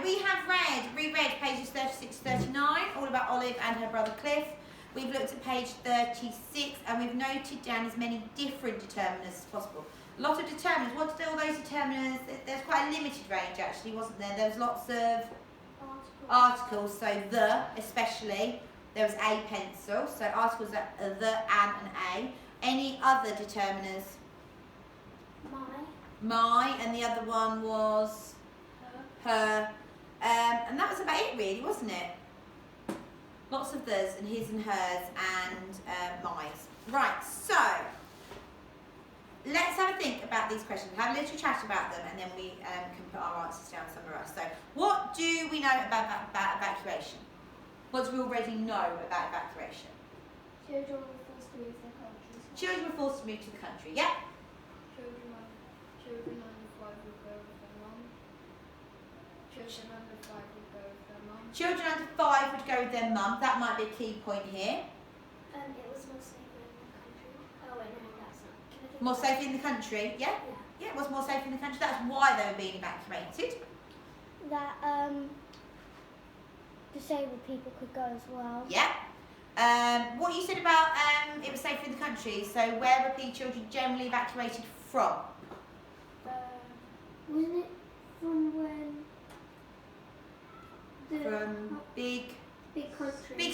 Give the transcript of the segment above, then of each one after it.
we have reread pages 36 to 39, all about Olive and her brother Cliff. We've looked at page 36 and we've noted down as many different determiners as possible. A lot of determiners. What did all those determiners? There's quite a limited range actually, wasn't there? There was lots of articles. So the, especially, there was a pencil. So articles are the, an, and a. Any other determiners? My, and the other one was her. And that was about it really, wasn't it? Lots of theirs and his and hers and my's. Right, so let's have a think about these questions. Have a little chat about them and then we can put our answers down somewhere else. So what do we know about evacuation? What do we already know about evacuation? Children were forced to leave their countries. Children were forced to move to the country, yeah? Children under 5 would go with their mum. Children under 5 would go with their mum. Children under 5 would go with their mum. That might be a key point here. It was more safe in the country. Oh wait, no, that's not. More safe in the country, yeah? Yeah, it was more safe in the country. That's why they were being evacuated. That disabled people could go as well. Yeah. What you said about it was safe in the country. So where were children generally evacuated from? Wasn't it from when From big countries? Big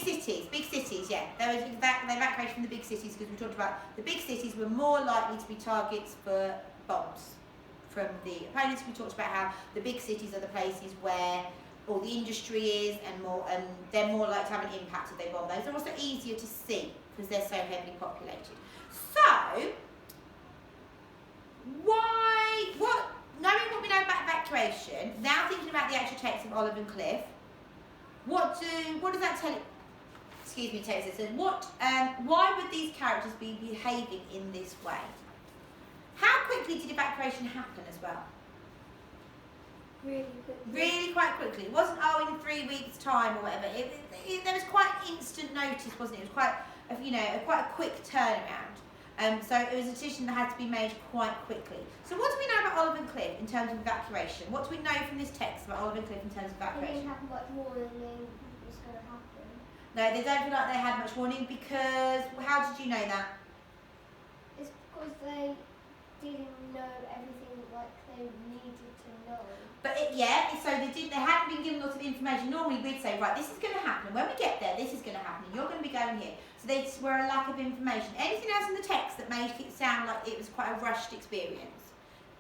cities, yeah. They evacuated from the big cities because we talked about the big cities were more likely to be targets for bombs from the opponents. We talked about how the big cities are the places where all the industry is and they're more likely to have an impact if they bomb those. They're also easier to see because they're so heavily populated. So, knowing what we know about evacuation, now thinking about the actual text of Olive and Cliff, what does that tell you? Excuse me, text it says, why would these characters be behaving in this way? How quickly did evacuation happen as well? Really quickly. Really quite quickly. It wasn't, in 3 weeks' time or whatever. There was quite instant notice, wasn't it? It was quite a quick turnaround. So it was a decision that had to be made quite quickly. So what do we know about Olive and Cliff in terms of evacuation? What do we know from this text about Olive and Cliff in terms of They evacuation? didn't have much warning what was going to happen. No, they don't feel like they had much warning because, how did you know that? It's because they didn't know everything like they needed to know. But so they hadn't been given lots of information. Normally we'd say, right, this is going to happen. When we get there, this is going to happen. You're going to be going here. So they just were a lack of information. Anything else in the text that made it sound like it was quite a rushed experience?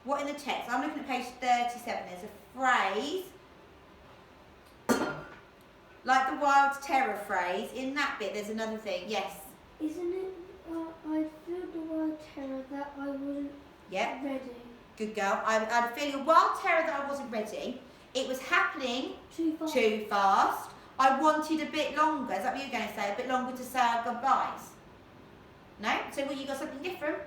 What in the text? I'm looking at page 37. There's a phrase, like the wild terror phrase. In that bit, there's another thing. Yes? Isn't it, I feel the wild terror that I wasn't ready. Good girl. I had a feeling of wild terror that I wasn't ready. It was happening too fast. I wanted a bit longer. Is that what you're going to say? A bit longer to say our goodbyes? No? So you got something different?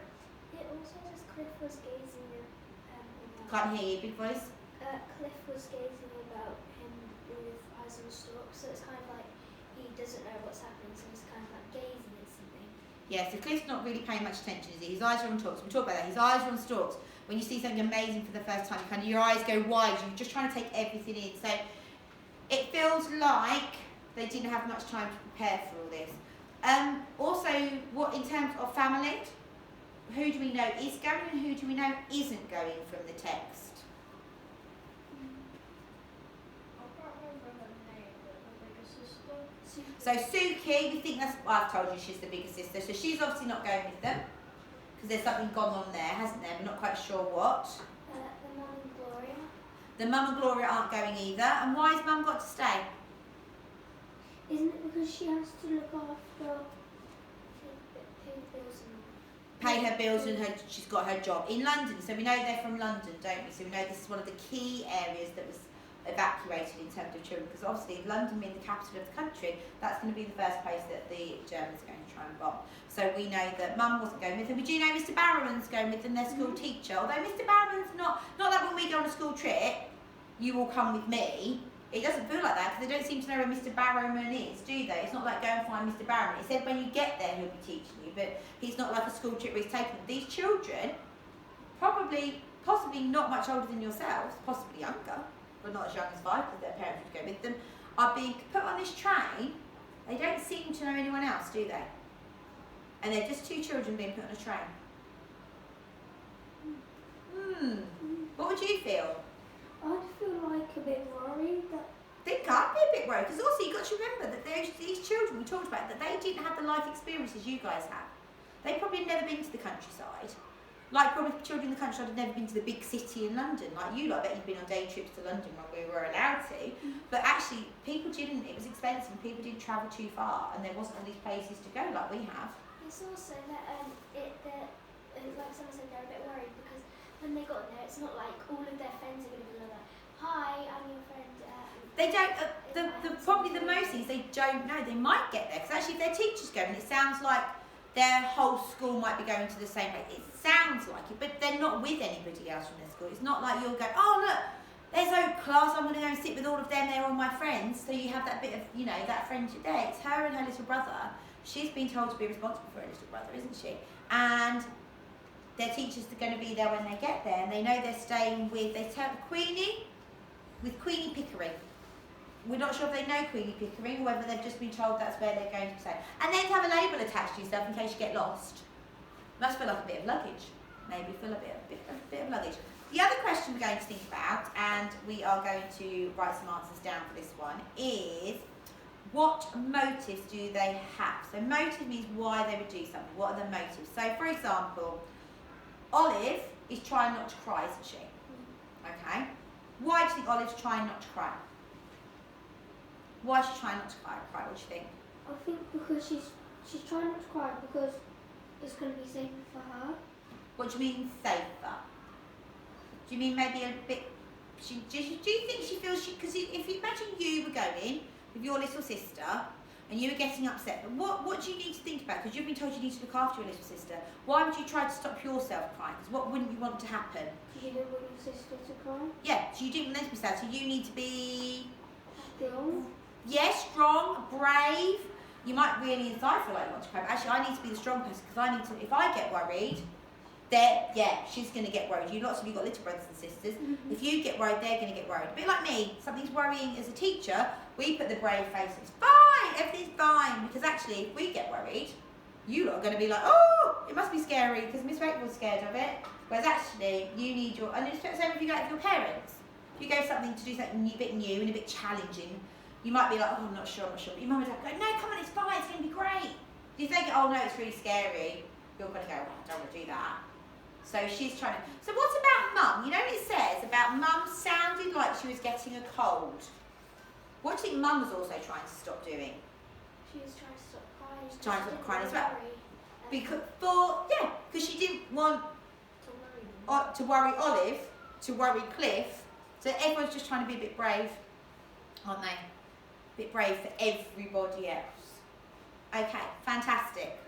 It also says Cliff was gazing at Can't hear you, big voice. Cliff was gazing about him with eyes on stalks, so it's kind of like he doesn't know what's happening, so he's kind of like gazing at something. Yeah, so Cliff's not really paying much attention, is he? His eyes are on stalks. We talk about that. His eyes are on stalks. When you see something amazing for the first time, your eyes go wide. You're just trying to take everything in. So it feels like they didn't have much time to prepare for all this. Also, what in terms of family, who do we know is going and who do we know isn't going from the text? I can't remember her name, but the bigger sister. So Suki, we think that's, I've told you she's the bigger sister, so she's obviously not going with them because there's something gone on there, hasn't there? We're not quite sure what. The mum and Gloria. The mum and Gloria aren't going either. And why has mum got to stay? Isn't it because she has to look after pay bills and Pay her bills and she's got her job in London. So we know they're from London, don't we? So we know this is one of the key areas that was evacuated in terms of children, because obviously if London being the capital of the country, that's going to be the first place that the Germans are going to try and bomb. So we know that mum wasn't going with them. We do know Mr. Barrowman's going with them, their school teacher, although Mr. Barrowman's not that when we go on a school trip, you will come with me. It doesn't feel like that because they don't seem to know where Mr. Barrowman is, do they? It's not like go and find Mr. Barrowman. It said when you get there he'll be teaching you, but he's not like a school trip where he's taking them. These children, possibly not much older than yourselves, possibly younger, but not as young as 5 because their parents would go with them, are being put on this train. They don't seem to know anyone else, do they? And they're just 2 children being put on a train. What would you feel? I'd feel like a bit worried that. I think I'd be a bit worried because also you've got to remember that these children we talked about, that they didn't have the life experiences you guys have. They probably had never been to the countryside. Like probably children in the countryside had never been to the big city in London. Like you lot, I bet you've been on day trips to London when we were allowed to. But actually people didn't, it was expensive and people didn't travel too far and there wasn't all these places to go like we have. It's also that like someone said, they're a bit worried because when they got there, it's not like all of their friends are going to be like, "Hi, I'm your friend." They don't. Probably the most things they don't know. They might get there because actually, if their teachers go, and it sounds like their whole school might be going to the same place. It sounds like it, but they're not with anybody else from their school. It's not like you'll go, "Oh look, there's Oak class. I'm going to go and sit with all of them. They're all my friends." So you have that bit of, that friendship there. It's her and her little brother. She's been told to be responsible for her little brother, isn't she? And their teachers are going to be there when they get there, and they know they're staying with. They tell Queenie, with Queenie Pickering. We're not sure if they know Queenie Pickering or whether they've just been told that's where they're going to stay. And then to have a label attached to yourself in case you get lost. Must feel like a bit of luggage. Maybe feel a bit of luggage. The other question we're going to think about, and we are going to write some answers down for this one, is what motives do they have? So motive means why they would do something. What are the motives? So for example, Olive is trying not to cry, isn't she? Okay. Why do you think Olive's trying not to cry? Why is she trying not to cry? What do you think? I think because she's trying not to cry because it's going to be safer for her. What do you mean safer? Do you mean maybe a bit? Do you think she feels because if you imagine you were going with your little sister and you were getting upset, but what do you need to think about? Because you've been told you need to look after your little sister. Why would you try to stop yourself crying? Because what wouldn't you want to happen? You don't want your sister to cry. Yeah, so you didn't want them to be sad. So you need to be Strong. yes, strong, brave. You might really inside feel like you want to cry, but actually I need to be the strong person because I need to. If I get worried, she's going to get worried. You've got little brothers and sisters. Mm-hmm. If you get worried, they're going to get worried. A bit like me, something's worrying as a teacher, we put the brave face. It's fine, everything's fine. Because actually, if we get worried, you lot are going to be like, oh, it must be scary because Miss Wakefield's scared of it. Whereas actually, you need your, and it's the same if you go with your parents. If you go something to do something a bit new and a bit challenging, you might be like, oh, I'm not sure. But your mum and dad go, no, come on, it's fine, it's going to be great. If you think, oh no, it's really scary, you're going to go, oh, I don't want to do that. So she's trying to. So what about Mum? You know what it says about Mum sounded like she was getting a cold. What do you think Mum was also trying to stop doing? She was trying to stop crying. She's trying to stop crying as well. Worry, Because she didn't want to worry them. to worry Olive, to worry Cliff. So everyone's just trying to be a bit brave, aren't they? A bit brave for everybody else. Okay, fantastic.